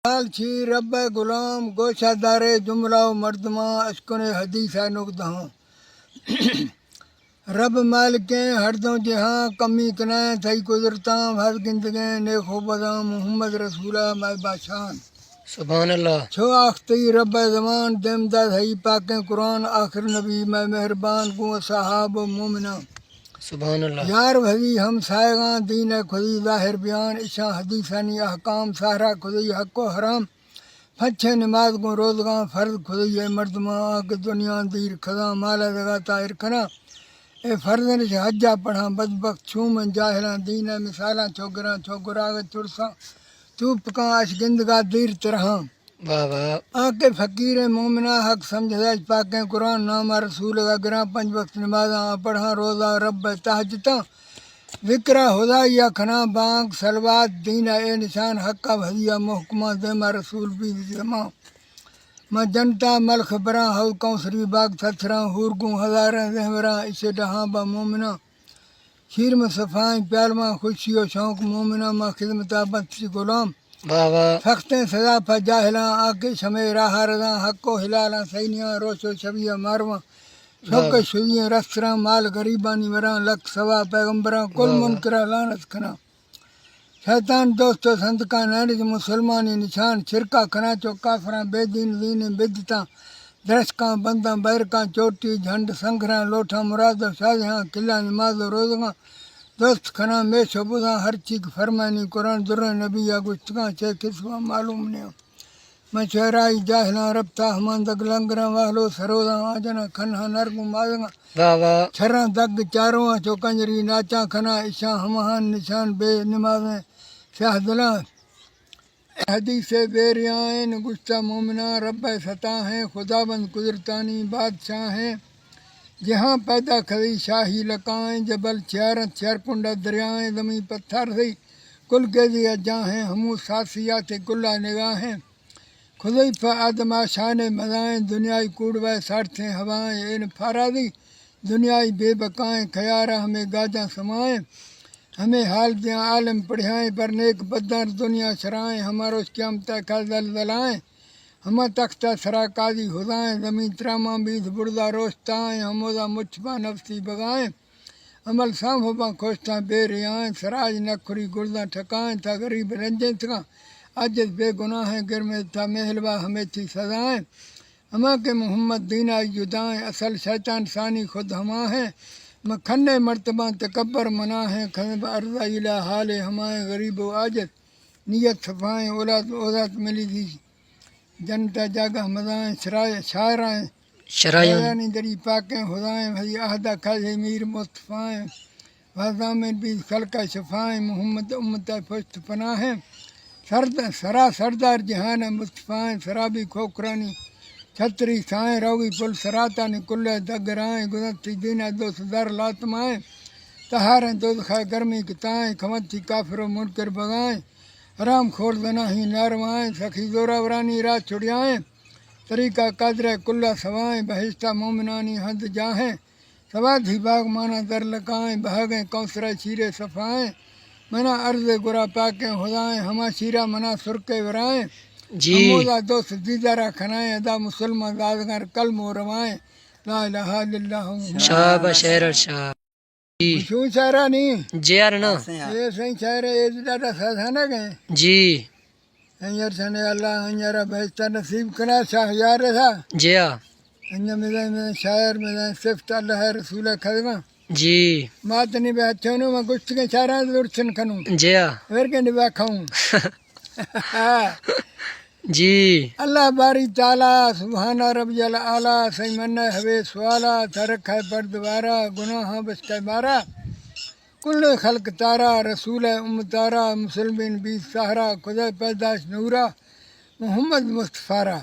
हाल छी रब गुलाम गोशादारे जुमला मर्दमा अशकुन हदीसा नुकदहों रब मालिके हरदों जहां कमी कना थई कुदरता हर गिंदगे नेखो बदा मोहम्मद रसूला मैं बाशान सुभान अल्लाह। छो आखती रब जमान देमदा थई पाके कुरान आखिर नबी मैं मेहरबान को सहाब मोमिना सुभान अल्लाह। यार भरी हम सायगा दीन खुदी जाहिर बयान इशा हदीसानी अहकाम सारा खुदी हको हराम फच्छे नमाज को रोजगा फर्ज खुदी है मर्दमा के दुनिया दीर खदा माला जगा ताहिर खना ए फर्जन से हज्जा पढ़ा बदबक छूम जाहिला दीन मिसाला छोकरा छोकरा के चुरसा चुप का अशगिंदगा दीर तरह वाह वाह। आके फकीर मोमिना हक समझ पाके कुरान नामा रसूल का गिरा पंज वक्त नमाजा पढ़ा रोजा रब तहजता विक्रा खुदा या खना बांग सलवात दीना ए निशान हक्का भजिया मोहकमा देमा रसूल भी जमा मैं जनता मलख बरा हौ कौसरी बाग थथरा हुरगू हजारा जहवरा इसे डहा बा मोमिना खीर में सफाई प्याल में खुशी और शौक मोमिना माँ खिदमता बंसी गुलाम वाह वाह। फख्ते सजा फा जाहिला आके शमे राह रजा हक्को हिलाला सैनिया रोशो छबिया मारवा शौक शुदिया रस्तरा माल गरीबानी वरा लख सवा पैगंबरा कुल मुनकरा लानत खना शैतान दोस्तों संत का नैनिज मुसलमानी निशान छिरका खना चो काफरा बेदीन दीन बिदता दरस का बंदा बैर का चोटी झंड संघरा लोठा मुराद शाहजहां किला नमाज रोजगा दोस्त खना में शबुदा हर चीज फरमानी कुरान दुर नबी या गुस्तगा छे किस्वा मालूम ने मैं चेहराई जाहिला रब्ता हमान दग लंगरा वाहलो सरोदा आजना खन्हा नरगु माजगा वाह वाह। छरा दग चारों चौकंजरी नाचा खना ईशा हमहान निशान बे नमाज शाहदला हदीस बेरियान गुस्सा मोमिना रब सता है खुदाबंद कुदरतानी बादशाह है जहाँ पैदा खरी शाही लकाएं जबल चार कुंडा दरियाएं जमी पत्थर थी कुल के दिया जा हैं हमू सासिया थे कुल्ला निगाहें खुदई फ आदमा शान मजाएं दुनियाई कूड़वा सारथे हवाएं इन फारादी दुनियाई बेबकाएं खयारा हमें गाजा समाएं हमें हाल दिया आलम पढ़ाएं पर नेक बदर दुनिया शराएं हमारो क्याम तक दलाएं हम तख्ता सरा काजी खुदाएं जमी त्रामा बीस बुरदा रोस्ताएं हमोदा मुछबा नफसी बगाएं अमल सांभोबा खोस्ता बेरियाएं सराज नखुरी गुर्दा ठकाएं था गरीब रंजन था अजत बेगुनाह गिर में था महलवा हमें थी सजाएं हमा के मोहम्मद दीना जुदाएं असल शैतान सानी खुद हमा है मखन्ने मर्तबा तकबर मना है खब अर्जा इला हाल हमाए गरीब आजत नियत सफ़ाएं औलाद औलाद मिली थी जनता जागा मजाएं शराय शायराएं शरायानी दरी पाकें खुदाएं भई आहदा खाजे मीर मुस्तफ़ाएं वाजा में भी खलका शफ़ाएं मोहम्मद उम्मत फुश्त पनाहें सरद सरा सरदार जहान मुस्तफ़ाएं शराबी खोखरानी छतरी साएं रोगी पुल सराता ने कुल्ल दगराएं गुजरती दीना दो सदर लातमाएं तहारें दो खाए गर्मी किताएं खमती काफिरों मुनकर बगाएं हराम खोर दना ही नारवाएं सखी जोरावरानी रात छुड़ियाएं तरीका कादर कुल्ला सवाएं बहिश्ता मोमिनानी हद जाहें सवाधी बाग माना दर लकाएं बहागें कौसरा शीरे सफ़ाएं मना अर्ज गुरा पाके खुदाएं हमा शीरा मना सुरके वराएं जी हमोदा दोस्त दीदारा खनाएं अदा मुसलमान दादगार कल मोरवाएं ला इलाहा इल्लल्लाह शाह शेर शाह जी शू शायरा नहीं जी यार ना ये सही शायर ये डाटा साधाना गए जी अंजर सने अल्लाह अंजरा बेहतर नसीब करा शाह यार था जी अंजर में शायर में सिफ्त अल्लाह रसूल खदमा जी मात नहीं बैठे नु मैं कुछ के शायरा दुर्शन खनू जी फिर के नहीं बैठाऊं जी अल्लाह बारी ताला सुभाना रब्बियल आला सही मन हवे सवाला तरक है पर दोबारा गुनाह बस के मारा कुल खल्क तारा रसूल उम्मतारा मुसलमिन भी सहारा खुदा पैदाश नूरा मोहम्मद मुस्तफारा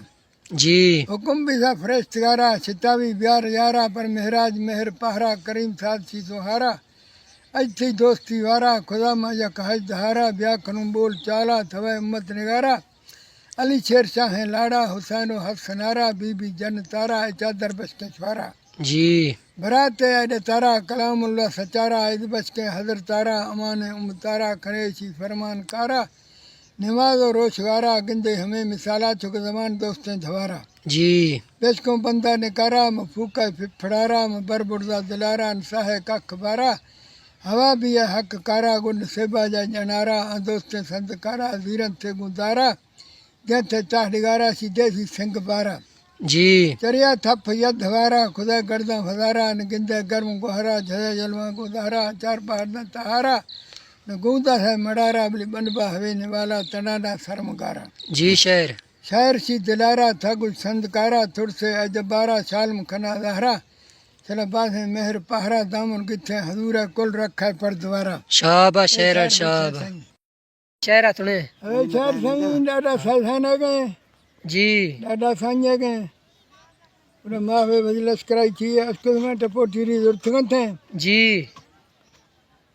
जी हुक्म भी था फरिश्तगारा सितावी ब्यार यारा पर महराज मेहर पहरा करीम साथ सी सुहारा अच्छी दोस्ती वारा खुदा मा या कहज दहारा ब्या खनू बोल चाला थवे उम्मत निगारा अली शेर शाह लाड़ा हुसैन हसनारा बीबी जन तारा चादर बस के छुआरा जी बरात अड तारा कलामुल्ला सचारा इद बस के हजर तारा अमान उम तारा खरेशी फरमान कारा नमाज और रोशगारा गिंदे हमें मिसाला चुक जमान दोस्तें धवारा जी बेशकों बंदा निकारा मफूका फिफड़ारा बर बुरदा दिलारा नसाहे कख बारा हवा भी है हक कारा गुंड सेबा जा जनारा दोस्तें संतकारा वीरन से गुजारा जैसे चाहगारा सीधे सी सिंह बारा जी चरिया थप यद हवारा खुदा गर्दा फजारा न गिंदे गर्म गुहरा झया जलवा गुदारा चार पहाड़ न तहारा न गूदा है मडारा बली बनबा हवे निवाला तनाडा शर्मगारा जी शेर शायर सी दिलारा था कुछ संदकारा थुड़ से अजबारा शालम खना जहरा चला बात है मेहर पहरा दामन किथे हजूरा कुल रखा है पर द्वारा शाबा शेर शाबा शेर तुने अरे शायर सही डाडा साइसाने गए जी डाडा साइने गए पूरे मावे मजलिस कराई थी उसको में टपो टीरी जरूरत थे जी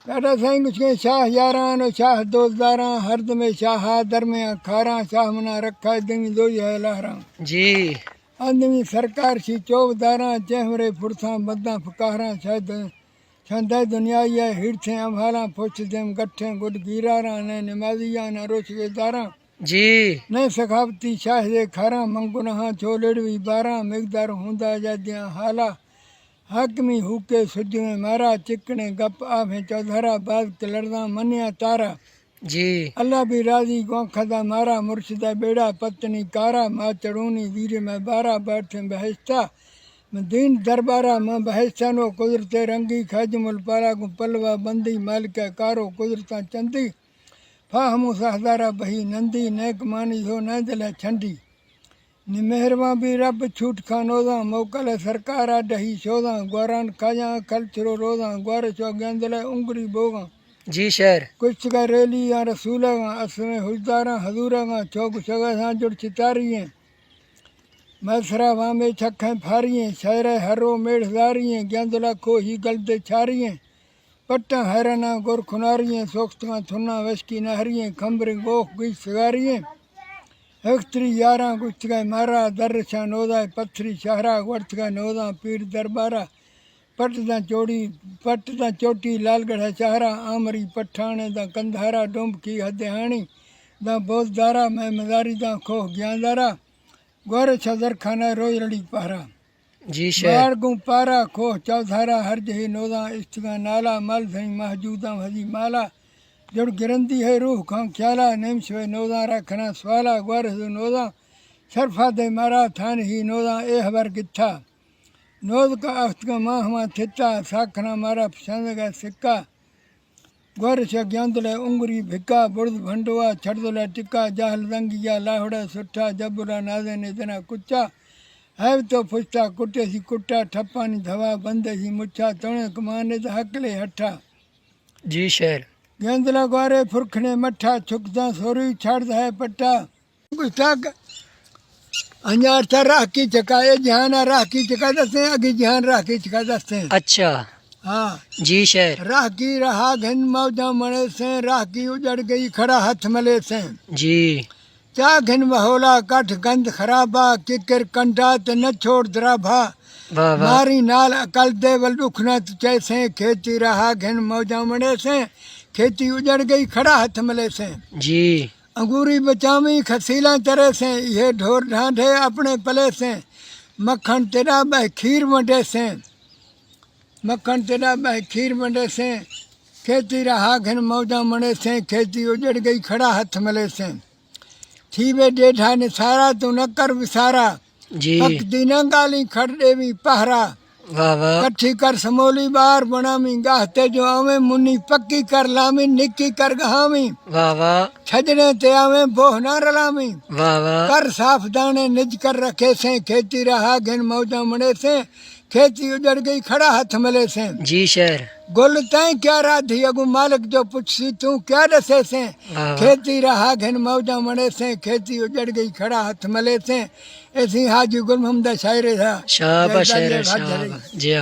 डाडा साईं कुछ के शाह यारान और शाह दोस्तदारा हर्द में शाह दरमिया खारा शाह मना रखा दिन दो है लहरा जी आदमी सरकार सी चौबदारा चेहरे फुरसा बदा फकारा शायद छंदा दुनिया या हिरथे अभाला फुच देम गठे गुड गिरारा ने नमाजिया न रोशगे दारा जी ने सखावती शाह दे खारा मंगुनहा छोलड़वी बारा मिकदार हुंदा जादिया हाला हाकमी हुके सुज में मारा चिकने गप आभे चौधरा बाज के लड़दा मनिया तारा जी अल्लाह भी राजी गौखदा मारा मुर्शिदा बेड़ा पत्नी कारा माँ चढ़ूनी वीर में बारा बैठे बहस्ता मैं दीन दरबारा माँ बहस्ता नो कुदरते रंगी खजमुल पारा को पलवा बंदी मालिक कारो कुदरता चंदी फाहमु सहदारा बही नंदी नेक मानी हो न दिले छंडी नि मेहरबान भी रब छूट खानोदा मोकल सरकारा डही शोदा ग्वारान खाजा खलचरो रोदा ग्वार चो गेंदले उंगरी बोगा जी शेर कुछ का रेली या रसूला असमें हुजदारा हजूरा चौक शगा सा जुड़ चितारिये मसरा वामे छखें फारिये शहर हरो मेढ़दारिये गेंदला को ही गलते छारिये पट्टा हैराना गुर खुनारिये सोख्तगा थुना वशकी नहरिये खम्बरे गोख गुई सगारिये हख्तरी यारा कुछ का मारा दर्शा नोदा पत्थरी शहरा वर्थ का नोदा पीर दरबारा पटदा चोटी लालगढ़ चाहरा आमरी पठाने दा कंधारा डुम्ब की हदहाणी दा बोजदारा मैं मदारी दा खोह ज्ञानदारा गोर छदर खाना रोज रड़ी पारा जी शेर बार गु पारा खोह चौधारा हर जही नोदा इश्तगा नाला मल सही महजूदा हजी माला जड़ गिरंदी है रूह खां ख्याला नेम शवे नोदा रखना सवाला गोर नोदा शरफा दे मारा थान ही नोदा ए हबर गिथा नोद का अख्त का माँ हमा थिता साखना मारा पसंद का सिक्का गोर से ज्ञांदले उंगरी भिक्का बुर्द भंडुआ छड़दला टिक्का जाहल दंगिया लाहड़ा सुट्ठा जबुरा नाजे ने जना कुच्चा है तो फुचता कुटे सी कुट्टा ठप्पानी धवा बंदे सी मुच्छा तोणे कमाने तो हकले हट्ठा जी शेर गेंदला ग्वारे फुरखने मट्ठा छुकदा सोरी छाड़दा है पट्टा कुछ तक अंजार था राह की चका ये जहान राह की चका दसते हैं अगी जहान राह की चका दसते हैं अच्छा हाँ जी शेर राह की रहा घन मौजा मणे से राह की उजड़ गई खड़ा हथ मले से जी क्या घन बहोला कठ गंद खराबा किकर कंडा ते न छोड़ दराभा वाह वाह मारी नाल अकल दे वल दुखना जैसे खेती रहा घन मौजा मणे से खेती उजड़ गई खड़ा हथ मले से जी अंगूरी बचावी खसीला चरे से ये ढोर ढांढे अपने पले से मक्खन तेरा बह खीर मंडे से मक्खन तेरा बह खीर मंडे से खेती रहा घन मौजा मणे से खेती उजड़ गई खड़ा हथ मले से थी वे डेढ़ा ने सारा तू न कर विसारा जी पक दीना गाली खड़ देवी पहरा वाह वाह कट्ठी कर समोली बार बनामी गाहते जो आवे मुन्नी पक्की कर लामी निक्की कर गहामी वाह वाह छजने ते आवे बोह ना रलामी वाह वाह कर साफ दाने निज कर रखे से खेती रहा घिन मौजा मणे से खेती उजड़ गई खड़ा हथ मले से जी शेर गुल तय क्या राधी अगु मालिक जो पुछसी तू क्या दसे से वाह खेती रहा घिन मौजा मणे से खेती उजड़ गई खड़ा हथ मले से ऐसी हाजी गुल मोहम्मद शायरे था शाबाश शेर शाबाश जी हाँ